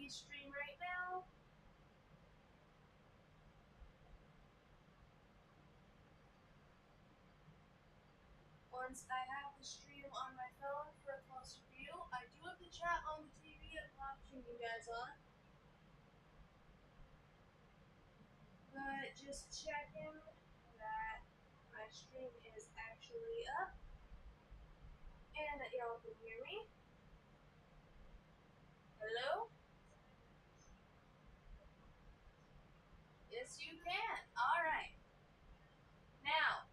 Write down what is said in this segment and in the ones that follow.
the stream right now. Once I have the stream on my phone for a closer view, I do have the chat on the TV I'm watching you guys on. But just checking that my stream is actually up and that y'all can hear me. Hello? Yes, you can. Alright. Now,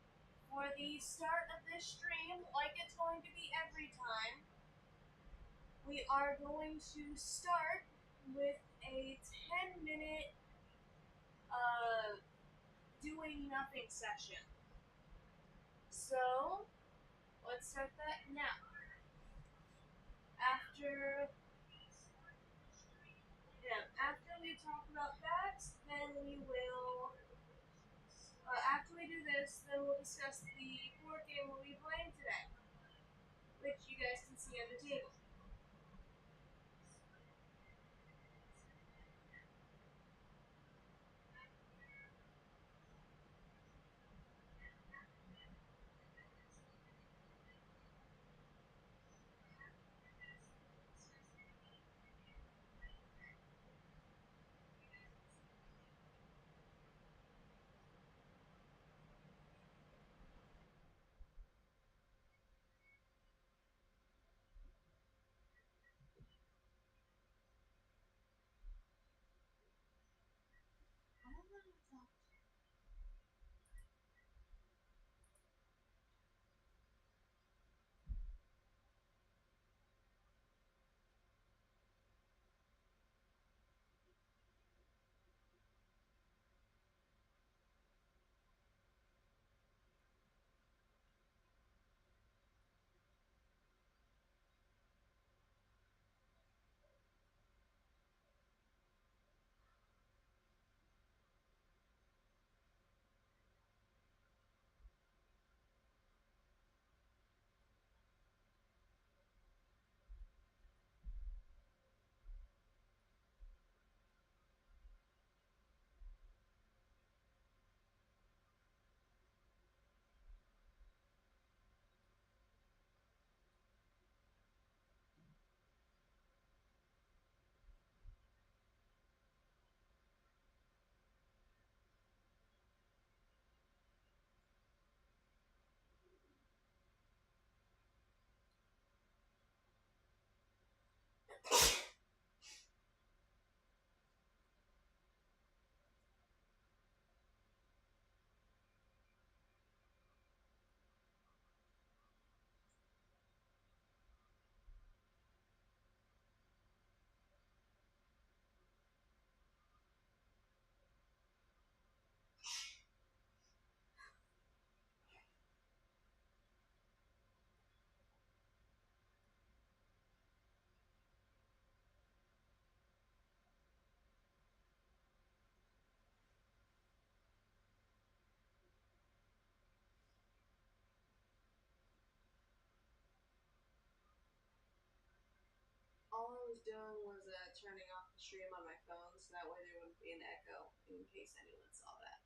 for the start of this stream, like it's going to be every time, we are going to start with a 10-minute doing nothing session. So, let's start that now. After we talk about that, then we will, after we do this, then we'll discuss the board game we'll be playing today, which you guys can see on the table. All I was doing was turning off the stream on my phone, so that way there wouldn't be an echo in case anyone saw that.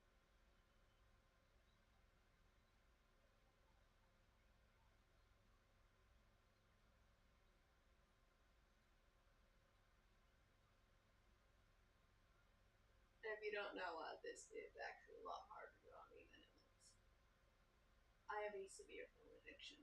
And if you don't know, this is actually a lot harder to do on me than it looks. I have a severe phone addiction.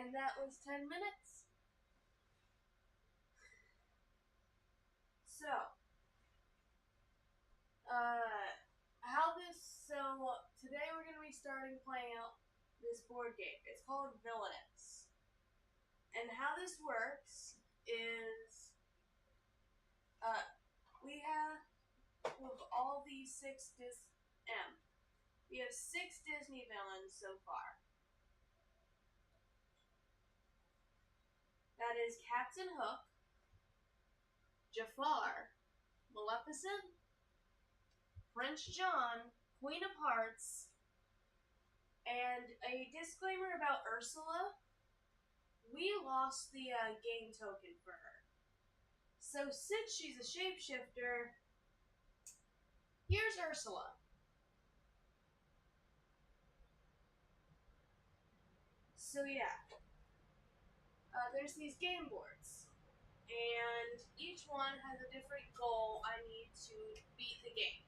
And that was 10 minutes. So, today we're going to be starting playing out this board game. It's called Villinous. And how this works is, we have all these we have 6 Disney villains so far. That is Captain Hook, Jafar, Maleficent, Prince John, Queen of Hearts, and a disclaimer about Ursula. We lost the game token for her. So since she's a shapeshifter, here's Ursula. So yeah, there's these game boards, and each one has a different goal I need to beat the game.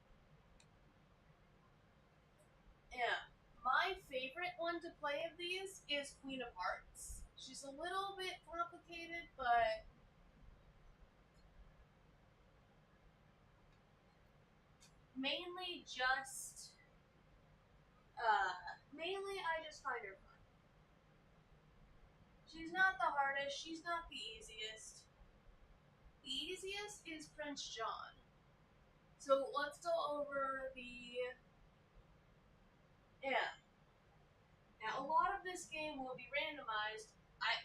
Yeah, my favorite one to play of these is Queen of Hearts. She's a little bit complicated, but mainly I just find her fun. She's not the hardest, she's not the easiest. The easiest is Prince John. So let's go over Now a lot of this game will be randomized.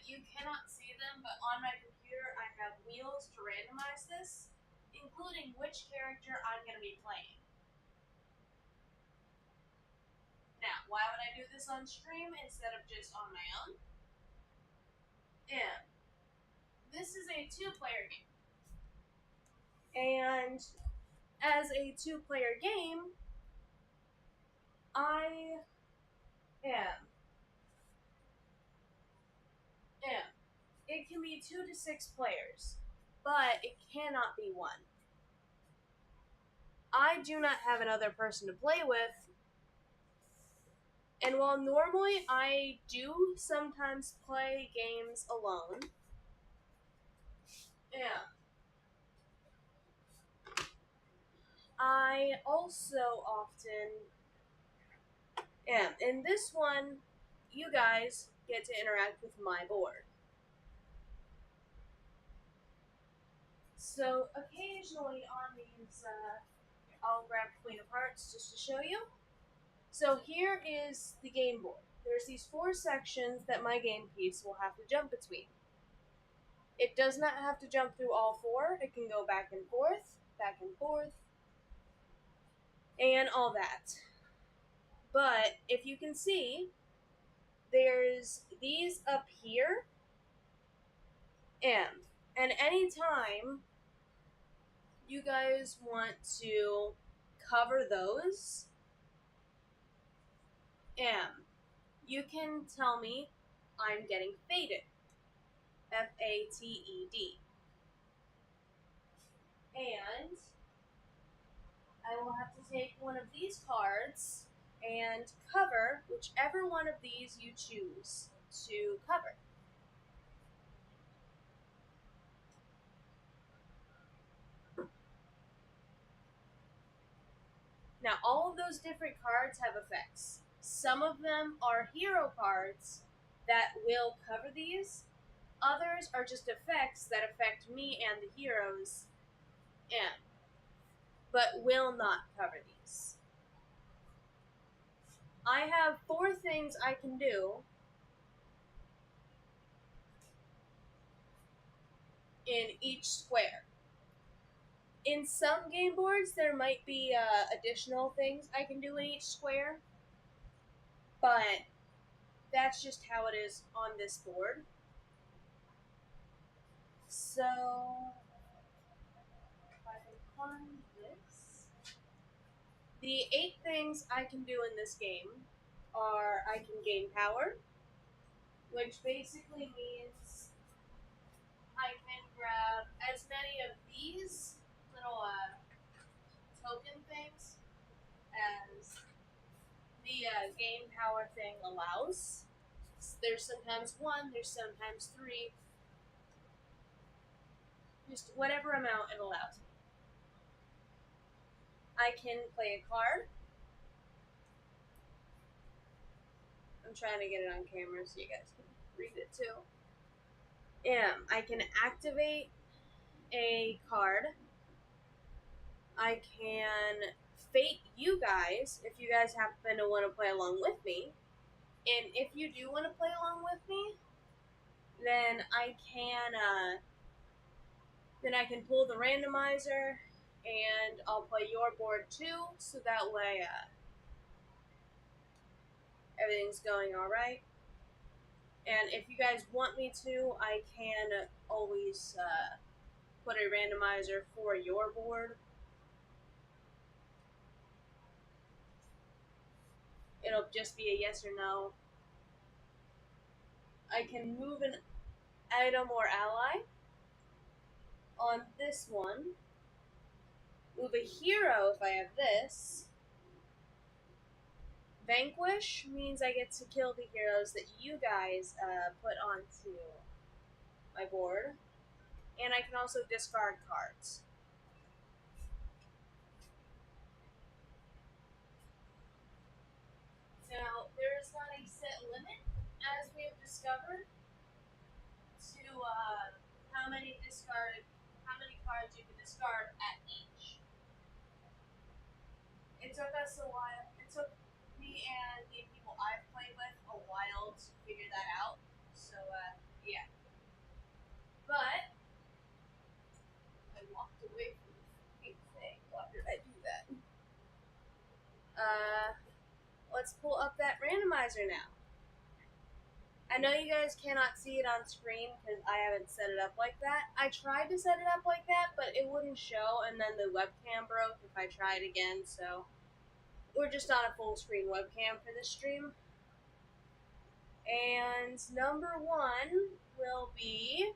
You cannot see them, but on my computer I have wheels to randomize this, including which character I'm going to be playing. Now, why would I do this on stream instead of just on my own? Yeah. This is a 2-player game. And as a 2-player game, it can be 2 to 6 players, but it cannot be 1. I do not have another person to play with, and while normally I do sometimes play games alone, I also often am. In this one, you guys get to interact with my board. So occasionally on these, I'll grab Queen of Hearts just to show you. So here is the game board. There's these 4 sections that my game piece will have to jump between. It does not have to jump through all 4. It can go back and forth, and all that. But if you can see, there's these up here, and anytime you guys want to cover those, you can tell me I'm getting faded. F-A-T-E-D. And I will have to take one of these cards and cover whichever one of these you choose to cover. Now, all of those different cards have effects. Some of them are hero cards that will cover these. Others are just effects that affect me and the heroes, but will not cover these. I have 4 things I can do in each square. In some game boards, there might be additional things I can do in each square, but that's just how it is on this board. So, if I can find this. The 8 things I can do in this game are I can gain power, which basically means I can grab as many of these little token things as the game power thing allows. There's sometimes 1, there's sometimes 3, just whatever amount it allows me. I can play a card. I'm trying to get it on camera so you guys can read it too. I can activate a card. I can fate you guys if you guys happen to want to play along with me. And if you do want to play along with me, then I can pull the randomizer and I'll play your board too, so that way everything's going all right. And if you guys want me to, I can always put a randomizer for your board. It'll just be a yes or no. I can move an item or ally on this one. Move a hero if I have this. Vanquish means I get to kill the heroes that you guys put onto my board. And I can also discard cards. Now, there is not a set limit, as we have discovered, to how many cards you can discard at each. It took us a while. It took me and the people I've played with a while to figure that out. So, yeah. But I walked away from the thing. Why did I do that? Let's pull up that randomizer now. I know you guys cannot see it on screen because I haven't set it up like that. I tried to set it up like that, but it wouldn't show, and then the webcam broke if I tried again, so we're just on a full screen webcam for this stream. And number 1 will be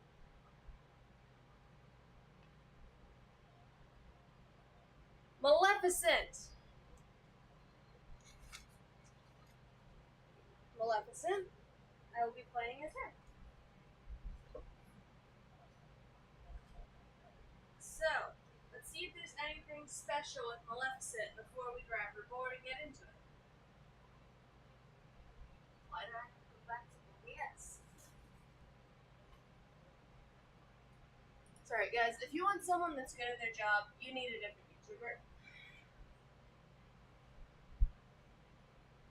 Maleficent. Maleficent, I will be playing as her. So, let's see if there's anything special with Maleficent before we grab her board and get into it. Why did I go back to vaarious? Sorry guys, if you want someone that's good at their job, you need a different YouTuber.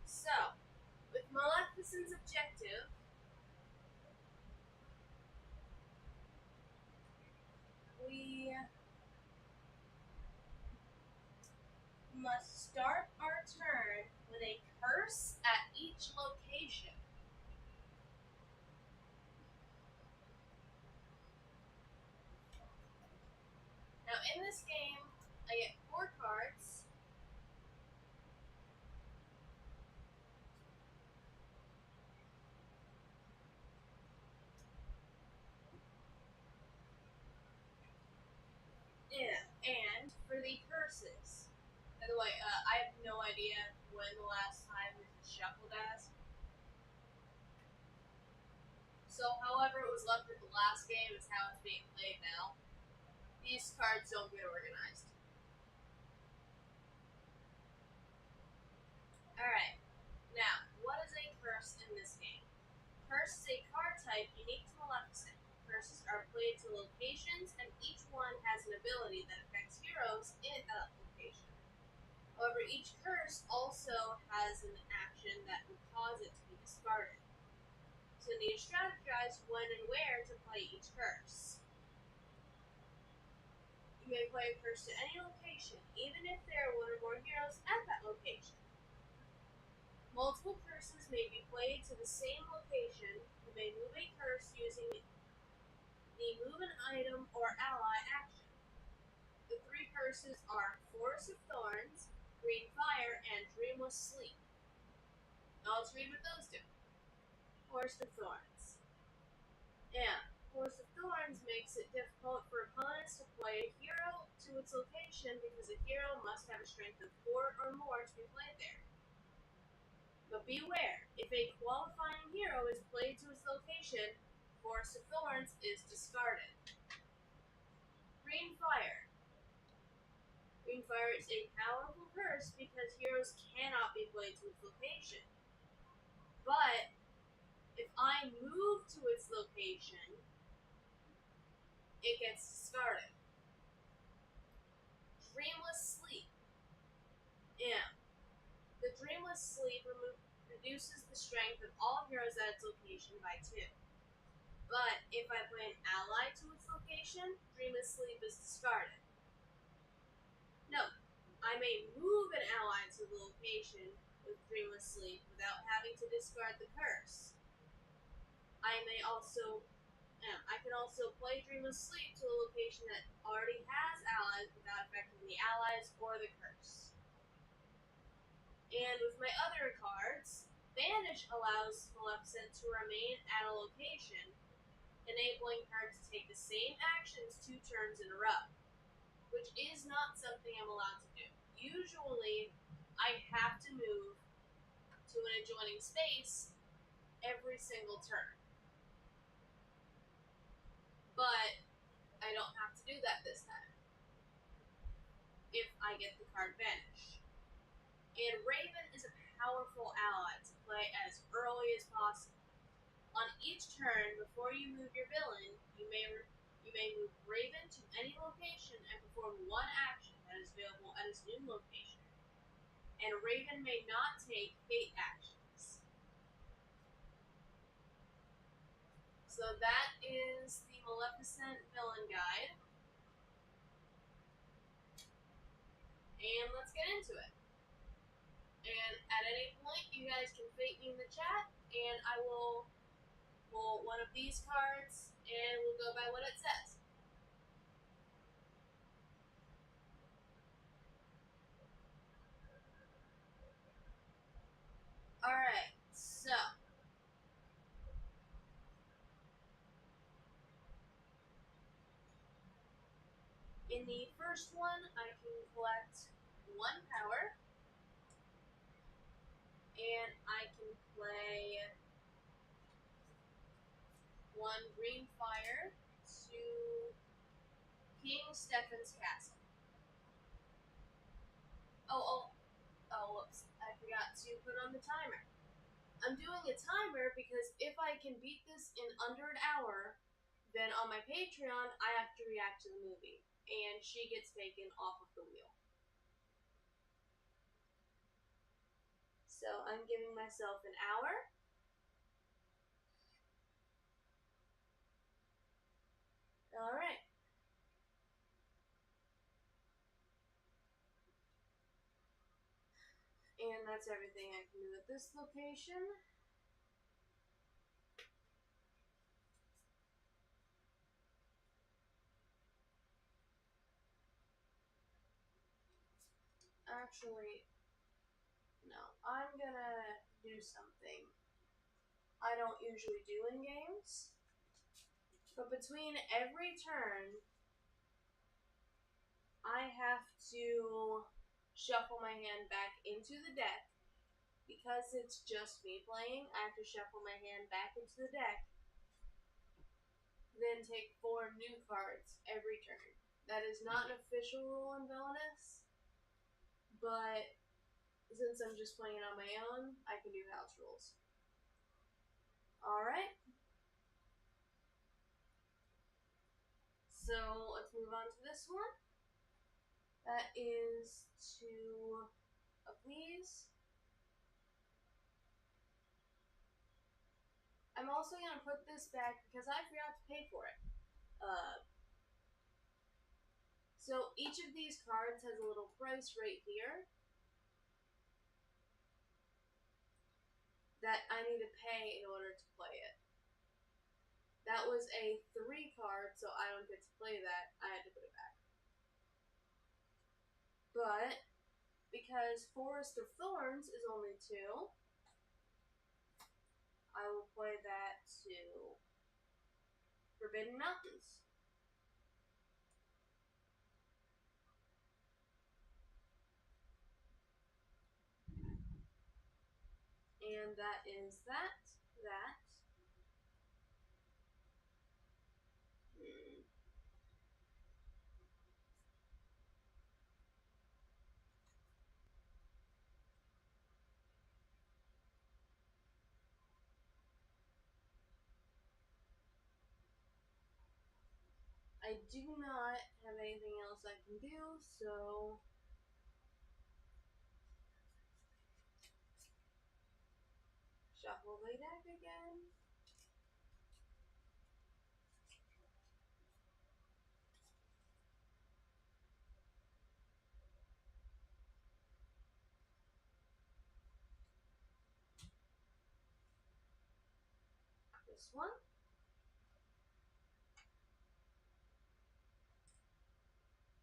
So, with Maleficent's objective, we must start our turn with a curse at each location. Now, in this game, I get 4 cards. Yeah, and for the curses. By the way, I have no idea when the last time this was shuffled as. So, however it was left at the last game is how it's being played now. These cards don't get organized. Alright, now, what is a curse in this game? Curse is a card type unique to Maleficent. Curses are played to locations, and each one has an ability that affects heroes in that location. However, each curse also has an action that would cause it to be discarded. So you need to strategize when and where to play each curse. You may play a curse to any location, even if there are 1 or more heroes at that location. Multiple curses may be played to the same location. You may move a curse using the move an item or ally action. The 3 curses are Forest of Thorns, Green Fire, and Dreamless Sleep. Now let's read what those do. Forest of Thorns. Yeah, Forest of Thorns makes it difficult for opponents to play a hero to its location because a hero must have a strength of 4 or more to be played there. But beware, if a qualifying hero is played location, Forest of Thorns is discarded. Green Fire. Green Fire is a powerful curse because heroes cannot be played to its location. But if I move to its location, it gets discarded. Dreamless Sleep. Yeah. The Dreamless Sleep reduces the strength of all heroes at its location by 2. But if I play an ally to its location, Dreamless Sleep is discarded. Note, I may move an ally to the location with Dreamless Sleep without having to discard the curse. I can also play Dreamless Sleep to a location that already has allies without affecting the allies or the curse. And with my other cards, Banish allows Maleficent to remain at a location, enabling her to take the same actions 2 turns in a row, which is not something I'm allowed to do. Usually, I have to move to an adjoining space every single turn. But I don't have to do that this time if I get the card Banish. And Raven is a powerful ally to play as early as possible. On each turn, before you move your villain, you may move Raven to any location and perform 1 action that is available at his new location. And Raven may not take fate actions. So that is the Maleficent Villain Guide. And let's get into it. And at any point, you guys can fate me in the chat, and I will pull one of these cards, and we'll go by what it says. Alright, so in the first one, I can collect 1 power, and I can play 1 green fire to King Stefan's castle. Whoops, I forgot to put on the timer. I'm doing a timer because if I can beat this in under an hour, then on my Patreon, I have to react to the movie, and she gets taken off of the wheel. So I'm giving myself an hour. Alright. And that's everything I can do at this location. Actually, no. I'm gonna do something I don't usually do in games. But between every turn, I have to shuffle my hand back into the deck. Because it's just me playing, I have to shuffle my hand back into the deck, then take 4 new cards every turn. That is not an official rule in Villinous, but since I'm just playing it on my own, I can do house rules. Alright. So let's move on to this one. That is 2 of these. I'm also going to put this back because I forgot to pay for it. So each of these cards has a little price right here that I need to pay in order to play it. That was a 3 card, so I don't get to play that. I had to put it back. But because Forest of Thorns is only 2, I will play that to Forbidden Mountains. And that is that. I do not have anything else I can do, so shuffle the deck again. This one.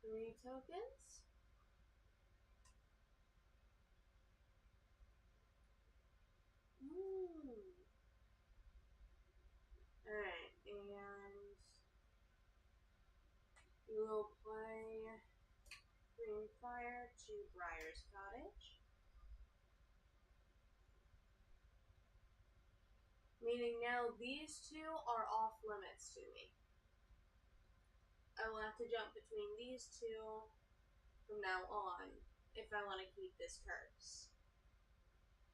Three tokens. Alright, and we will play Green Fire to Briar's Cottage. Meaning now these two are off limits to me. I will have to jump between these two from now on if I want to keep this curse.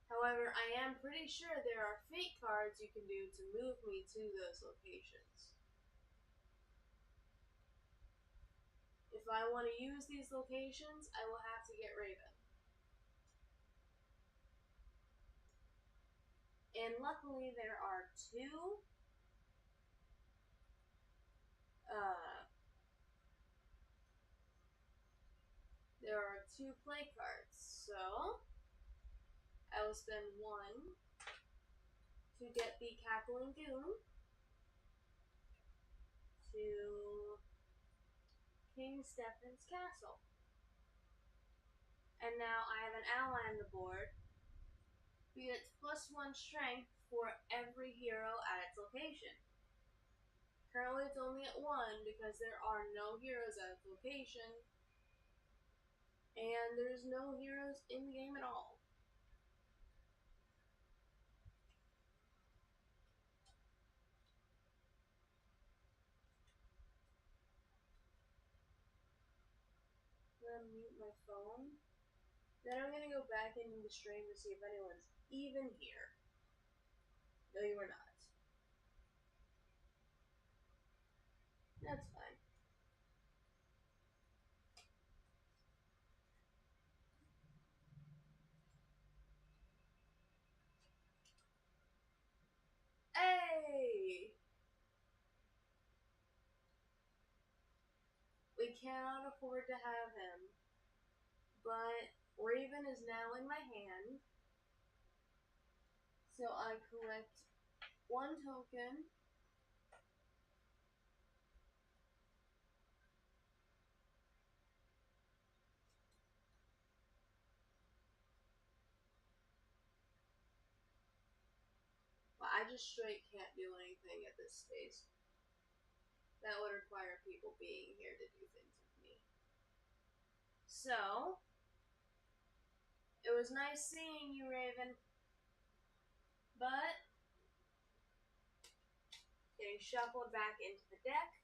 However, I am pretty sure there are fate cards you can do to move me to those locations. If I want to use these locations, I will have to get Raven. And luckily there are two play cards, so I will spend one to get the Cackling Goon to King Stephen's Castle. And now I have an ally on the board who gets +1 strength for every hero at its location. Currently it's only at 1 because there are no heroes at its location, and there's no heroes in the game at all. I'm gonna mute my phone. Then I'm gonna go back into the stream to see if anyone's even here. No, you are not. That's fine. Hey! We cannot afford to have him. But Raven is now in my hand. So I collect 1 token. Well, I just straight can't do anything at this space. That would require people being here to do things with me. So, it was nice seeing you, Raven. But, getting shuffled back into the deck.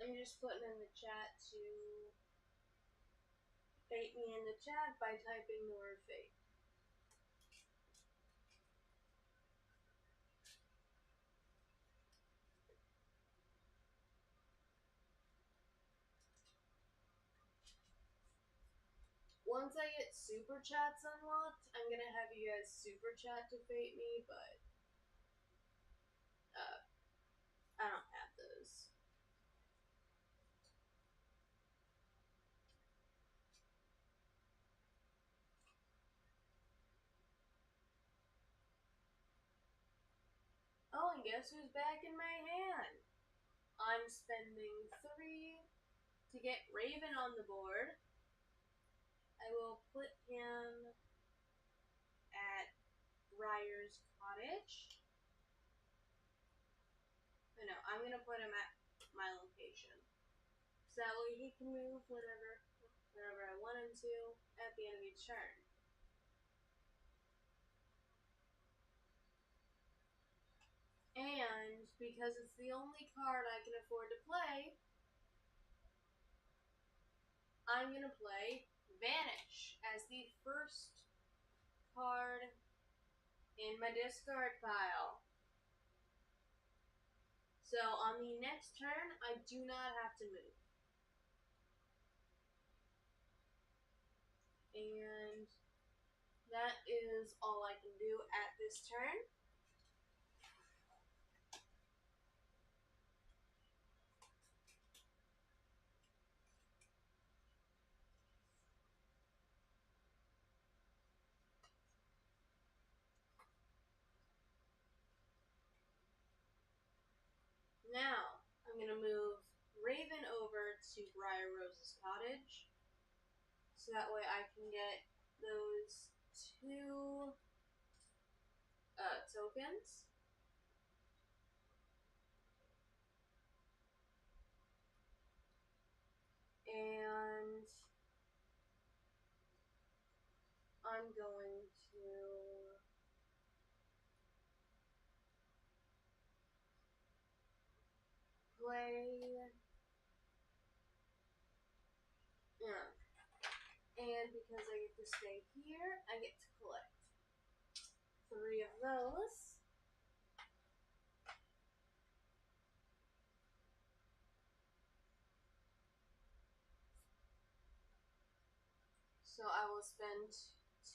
I'm just putting in the chat to fate me in the chat by typing the word fate. Once I get super chats unlocked, I'm gonna have you guys super chat to fate me, but I don't have those. Oh, and guess who's back in my hand? I'm spending 3 to get Raven on the board. I will put him Briar's cottage. I know, I'm gonna put him at my location. So that way he can move whenever I want him to at the end of each turn. And because it's the only card I can afford to play, I'm going to play Vanish as the first card in my discard pile. So on the next turn, I do not have to move. And that is all I can do at this turn. Now, I'm going to move Raven over to Briar Rose's cottage. So that way I can get those two tokens. And I'm going to play. Yeah. And because I get to stay here, I get to collect 3 of those. So I will spend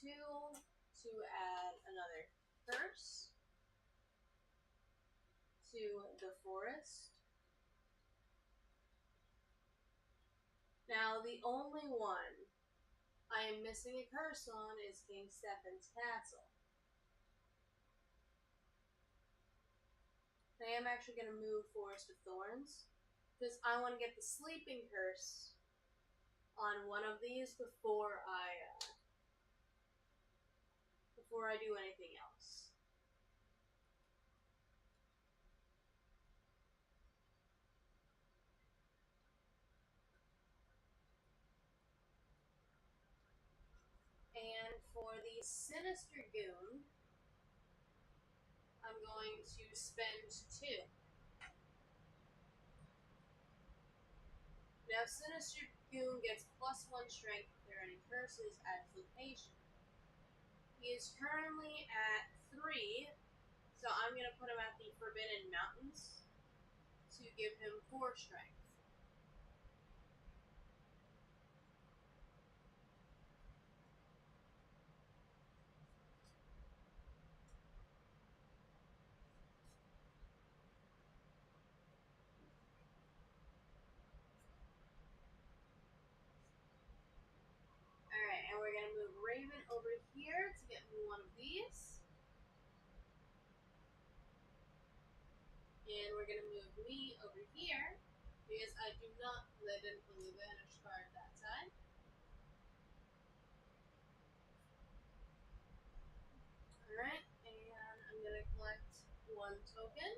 2 to add another curse to the forest. Now, the only one I am missing a curse on is King Stephen's Castle. I am actually going to move Forest of Thorns because I want to get the sleeping curse on one of these before I do anything else. And for the Sinister Goon, I'm going to spend 2. Now, Sinister Goon gets +1 strength if there are any curses at his location. He is currently at 3, so I'm going to put him at the Forbidden Mountains to give him 4 strength. Alright, and we're going to move Raven over here to get me one of these. And we're going to move me over here because I do not live in the Vanish card that time. Alright, and I'm going to collect 1 token.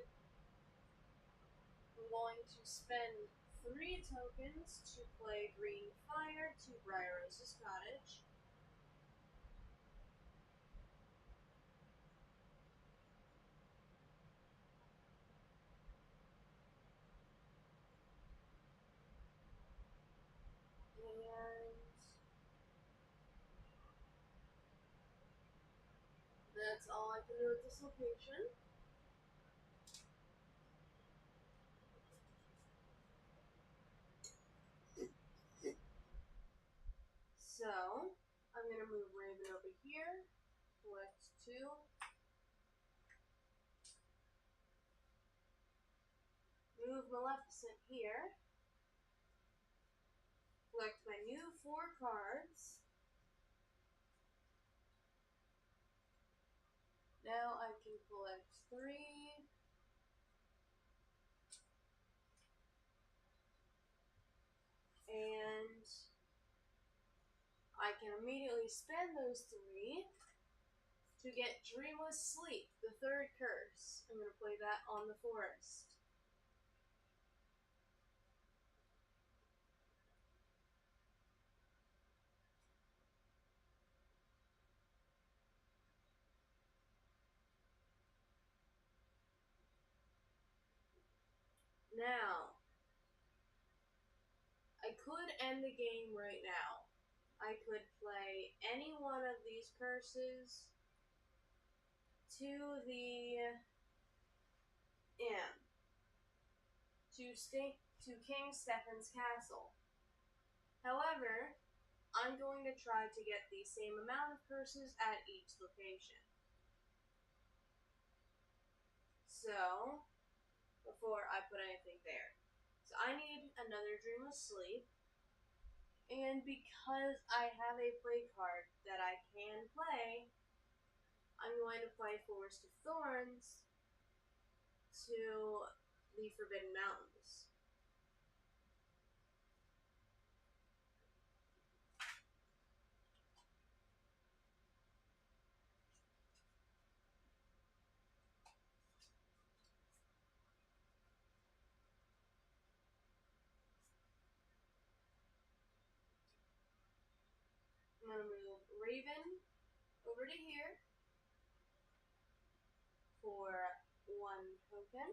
I'm going to spend 3 tokens to play Green Fire to Briar Rose's cottage. And that's all I can do at this location. So, I'm going to move Raven over here, collect 2. Move Maleficent here, collect my new 4 cards. Now I can collect 3. And I can immediately spend those 3 To get dreamless sleep, the third curse. I'm going to play that on the forest. Now, I could end the game right now. I could play any one of these curses to the inn, to King Stephen's castle. However, I'm going to try to get the same amount of curses at each location. So, before I put anything there. So I need another Dreamless Sleep. And because I have a play card that I can play, I'm going to play Forest of Thorns to the Forbidden Mountains. I'm going to move Raven over to here for 1 token.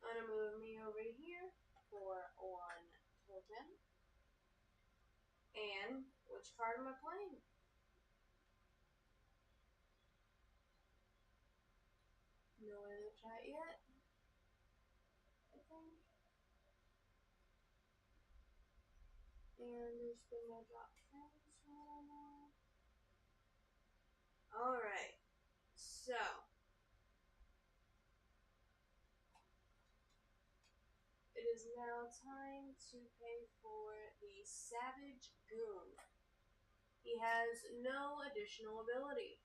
I'm going to move me over here for 1 token. And which card am I playing? No one in the chat yet, I think. And there's been no drop trends, so I don't know. Alright, so it is now time to pay for the Savage Goon. He has no additional ability.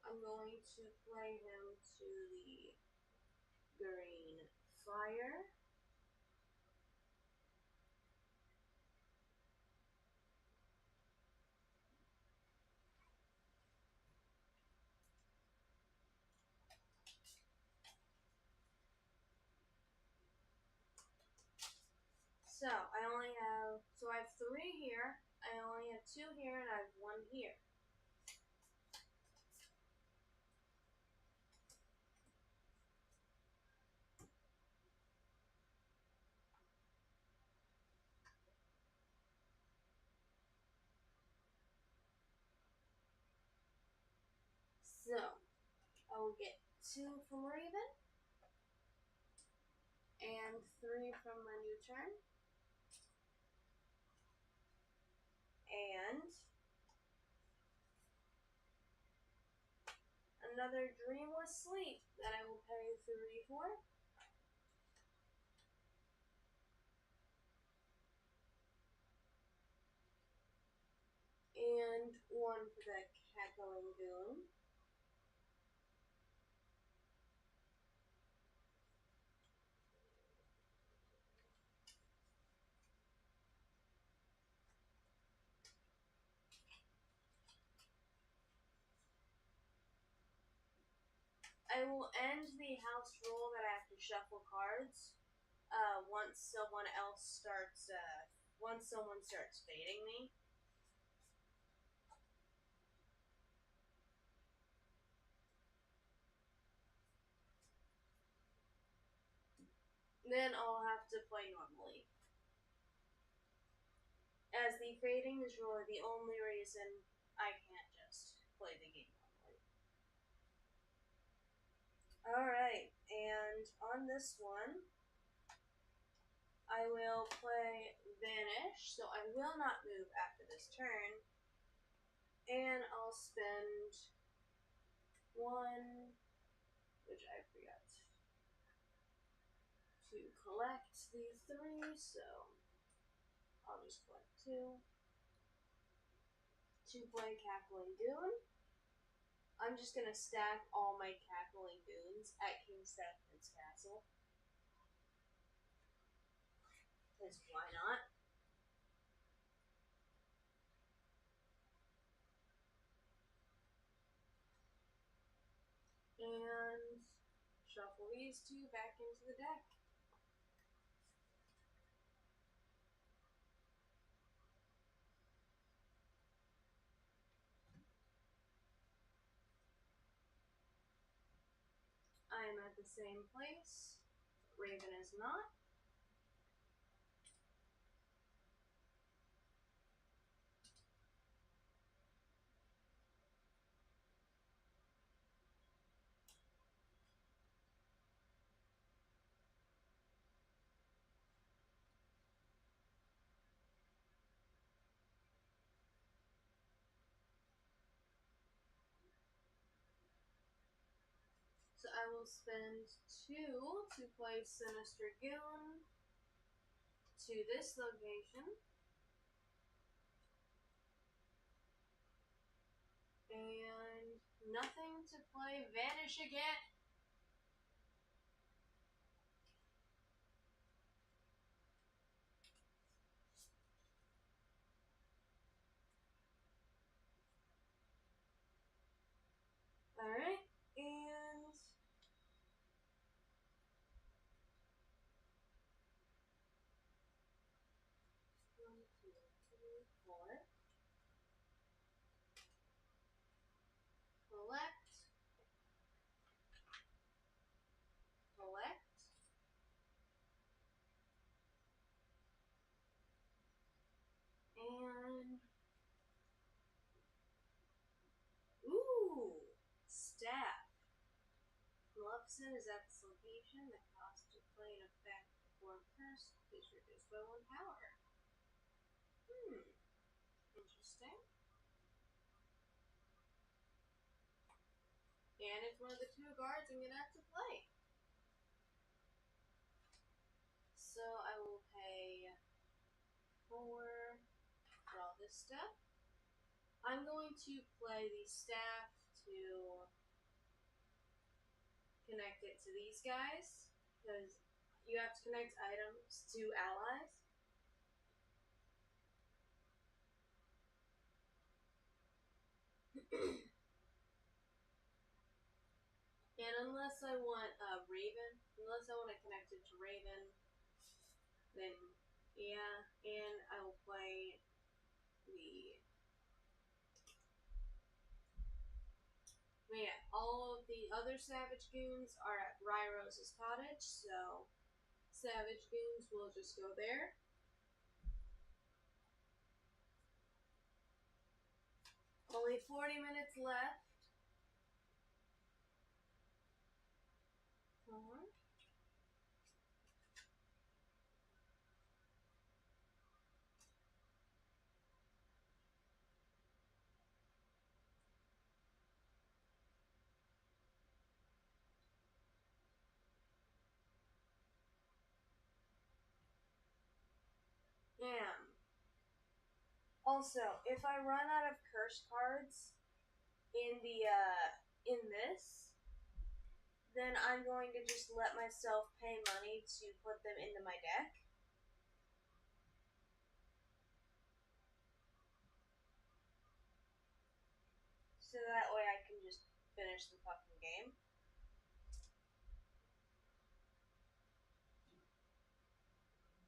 I'm going to play him to the Green Fire. So I have 3 here, I only have 2 here, and I have 1 here. So I will get 2 from Raven, and 3 from my new turn. And another Dreamless Sleep that I will pay 3 for. And 1 for the Cackling Goon. I will end the house rule that I have to shuffle cards once someone starts fading me. Then I'll have to play normally. As the fading is really the only reason I can't just play the game normally. Alright, and on this one, I will play Vanish, so I will not move after this turn. And I'll spend 1, which I forgot to collect the 3, so I'll just collect 2 to play Cackling Goon. I'm just gonna stack all my cackling goons at King Stephen's castle. Because why not? And shuffle these two back into the deck. I am at the same place. Raven is not. So I will spend 2 to place Sinister Goon to this location. And nothing to play Vanish again. Alright, and 1, 2, 3, 4. Collect. Collect. And ooh, staff. Maleficent is at this location. The cost to play an effect before curse is reduced by 1 power. Interesting. And it's one of the 2 guards I'm gonna have to play. So I will pay 4 for all this stuff. I'm going to play the staff to connect it to these guys, because you have to connect items to allies. And unless I want Raven, unless I want to connect it to Raven, then yeah, and I will play the. But yeah, all of the other Savage Goons are at Ryrose's cottage, so Savage Goons will just go there. Only 40 minutes left. Damn. Also, if I run out of curse cards in the in this, then I'm going to just let myself pay money to put them into my deck. So that way I can just finish the fucking game.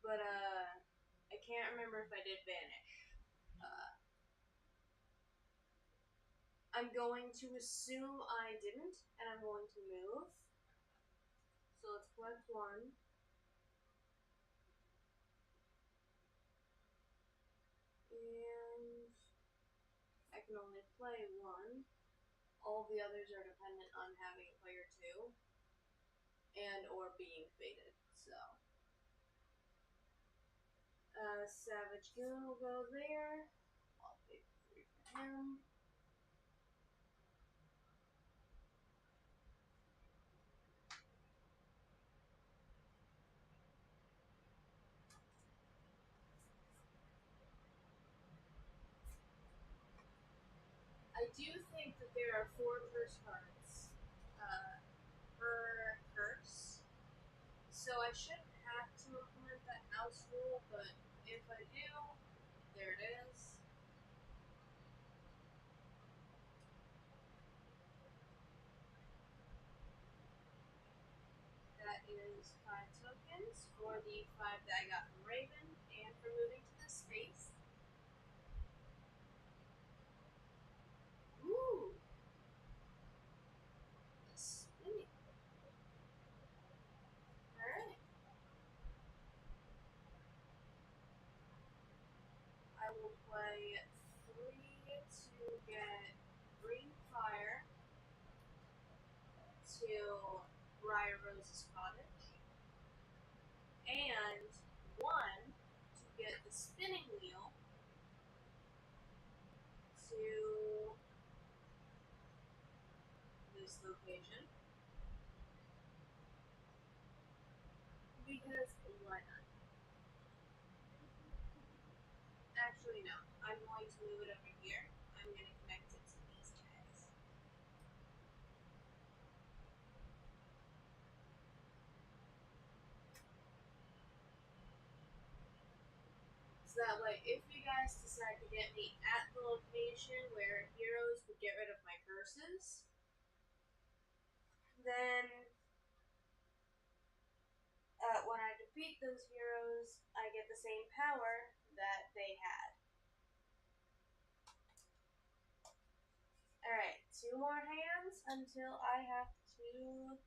But I can't remember if I did Vanish. I'm going to assume I didn't, and I'm going to move. So let's collect 1. And I can only play 1. All the others are dependent on having a player 2 and or being faded. So Savage Goon will go there. I'll pay 3 for him. I do think that there are 4 curse cards per curse. So I shouldn't have to implement that house rule, but if I do, there it is. That is 5 tokens for the 5 that I got from Raven and for moving to this space. Ooh! Spinning. Alright. I will play 3 to get green fire to Briar Rose's cottage, and 1 to get the spinning wheel to this location. Because why not? Actually, no. I'm going to move it over here. I'm going to connect it to these guys. So that way, if you guys decide to get me at the location where heroes would get rid of my curses, then when I defeat those heroes, I get the same power that they had. Alright, 2 more hands until I have to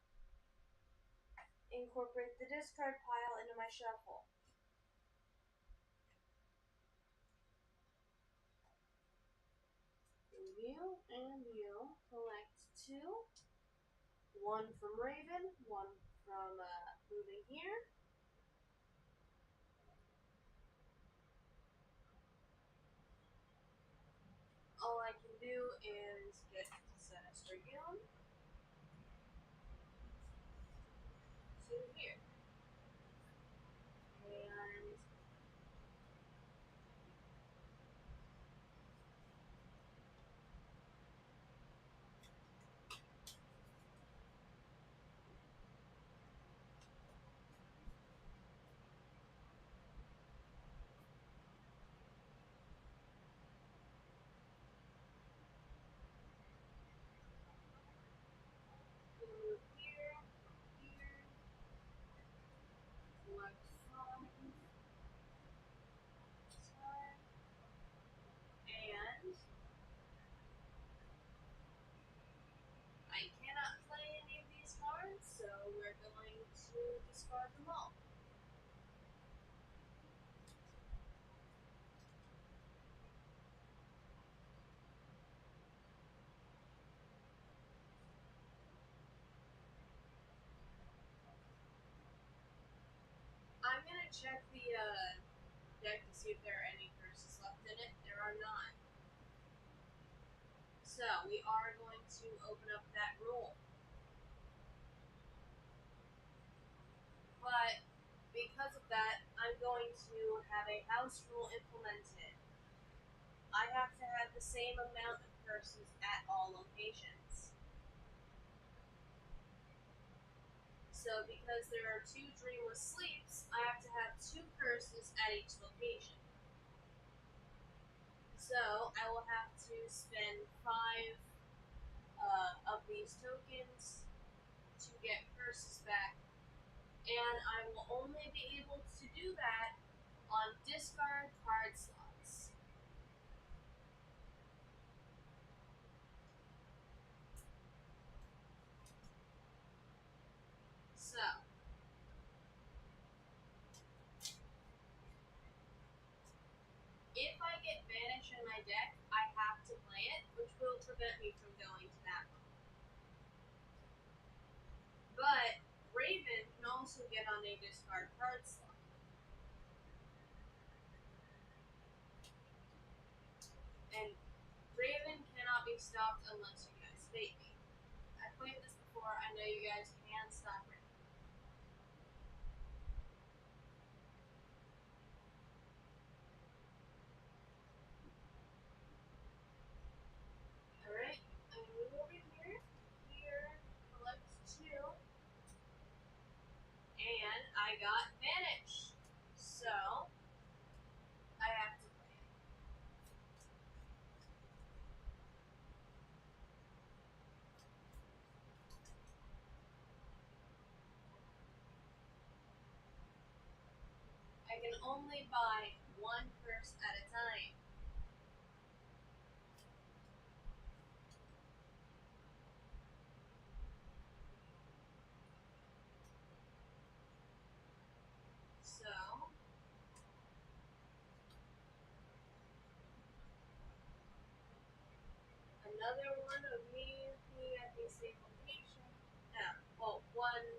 incorporate the discard pile into my shuffle. You and you collect 2. 1 from Raven, 1 from moving here. All I can do is get Sinister Goon to here. And move here, here, collect 5, and I cannot play any of these cards, so we're going to discard them all. I'm going to check the deck to see if there are any curses left in it. There are not. So, we are going to open up that rule. But, because of that, I'm going to have a house rule implemented. I have to have the same amount of curses at all locations. So, because there are 2 dreamless sleeps, I have to have 2 curses at each location. So, I will have to spend 5 of these tokens to get curses back. And I will only be able to do that on discard card slots. So, if I get Vanish in my deck, I have to play it, which will prevent me from going to that one. But Raven can also get on a discard card slot. And Raven cannot be stopped unless you guys bait me. I've played this before, I know you guys can stop Raven. Alright, I'm moving can only buy one purse at a time. So, another one of me being at the same location. Yeah, well,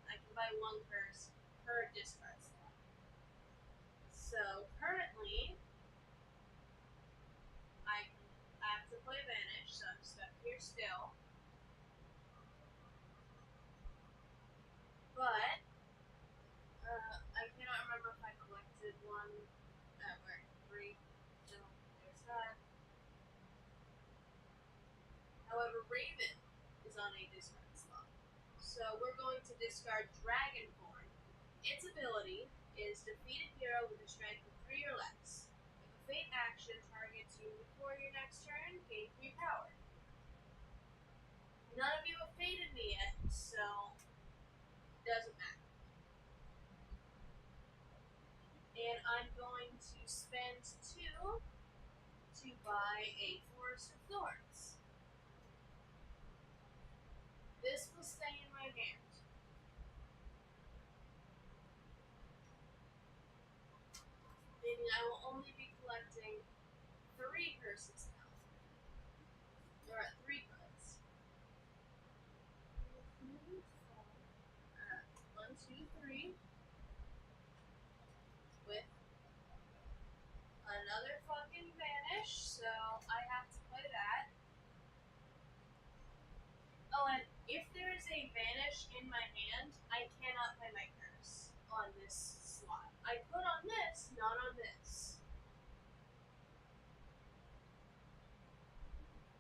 I can buy one purse per discard slot. So, currently, I have to play Vanish, so I'm stuck here still. But, I cannot remember if I collected one. Where? 3. No, there's that. However, Raven is on a discard slot. So we're going to discard Dragonborn. Its ability is defeat a hero with a strength of 3 or less. If a fate action targets you before your next turn, gain 3 power. None of you have fated me yet, so it doesn't matter. And I'm going to spend 2 to buy a Forest of Thorns. This will stay in my hand. Meaning I will only be collecting 3 curses now. There are 3 cards. 1, 2, 3. With another fucking Vanish, so I have to play that. Oh, and if there is a Vanish in my hand, I cannot play my curse on this slot. I could on this, not on this.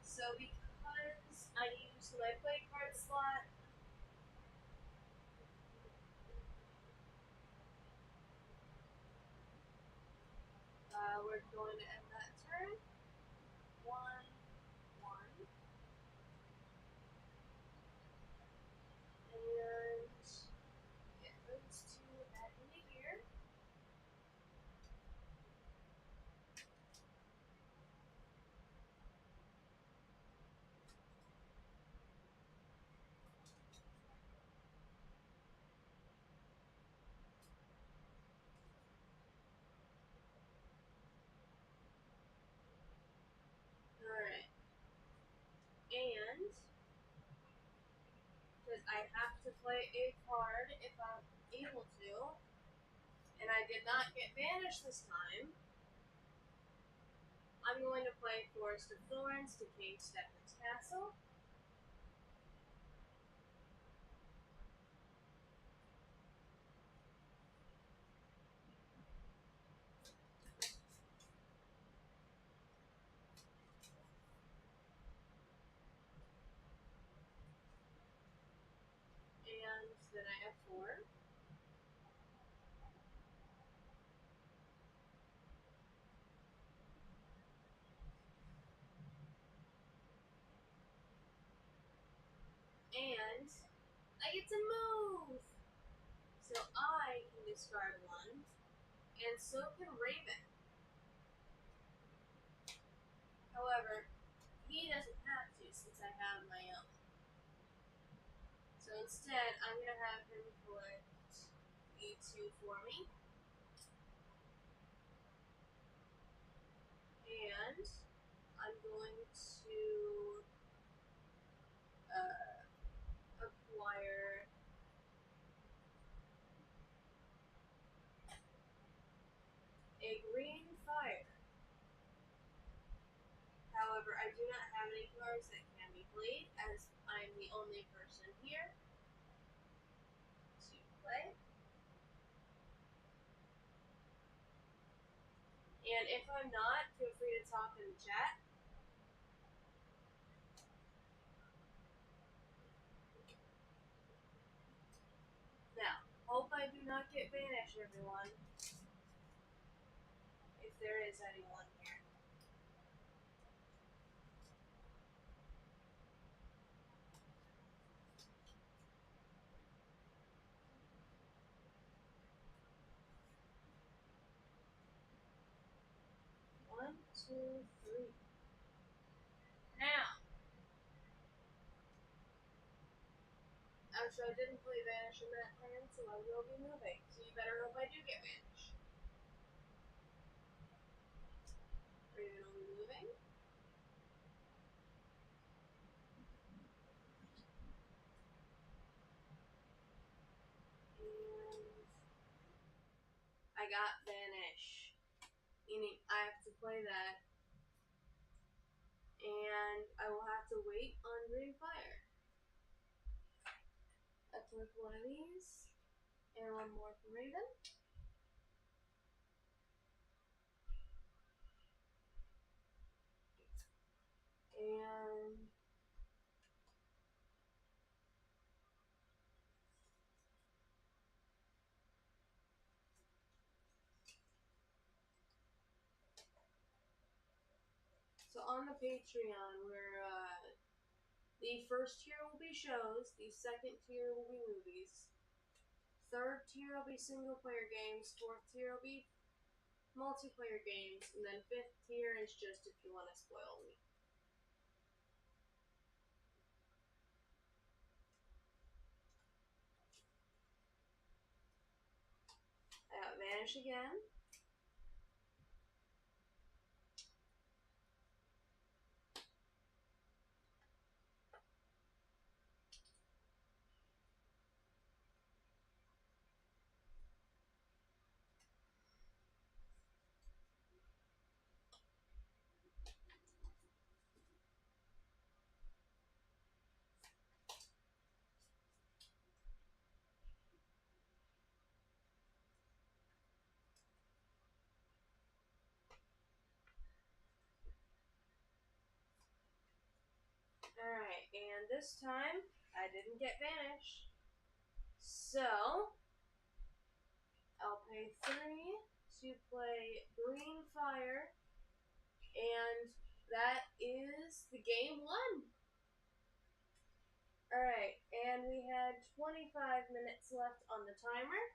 So because I used my play card slot, we're going to end that turn. 1, 1. And get those 2 back into here. Alright. And because I have to play a card if I'm able to, and I did not get banished this time, I'm going to play Forest of Thorns to King Stephen's Castle. And then I have 4. And I get to move! So I can discard 1, and so can Raven. However, he doesn't have to since I have my own. So instead, I'm going to have him put E2 for me. And I'm going to acquire a green fire. However, I do not have any cards that can be played, as I'm the only person here to play. And if I'm not, feel free to talk in the chat. Now, hope I do not get banished, everyone. If there is anyone here. 2, 3. Now, actually, I didn't play Vanish in that hand, so I will be moving. So you better hope I do get Vanish. Raven will be moving. And I got Vanish. Meaning I have to play that. And I will have to wait on Green Fire. I took one of these. And one more for Raven. And so on the Patreon, where the first tier will be shows, the second tier will be movies, third tier will be single player games, fourth tier will be multiplayer games, and then fifth tier is just if you want to spoil me. I got Vanish again. Alright, and this time, I didn't get Vanish. So, I'll pay 3 to play Green Fire, and that is the game 1. Alright, and we had 25 minutes left on the timer.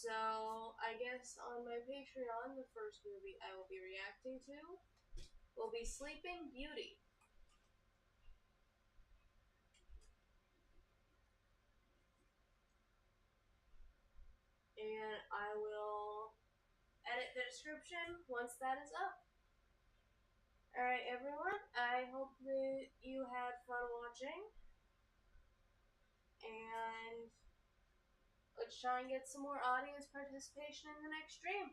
So, I guess on my Patreon, the first movie I will be reacting to will be Sleeping Beauty. And I will edit the description once that is up. Alright, everyone, I hope that you had fun watching. And let's try and get some more audience participation in the next stream.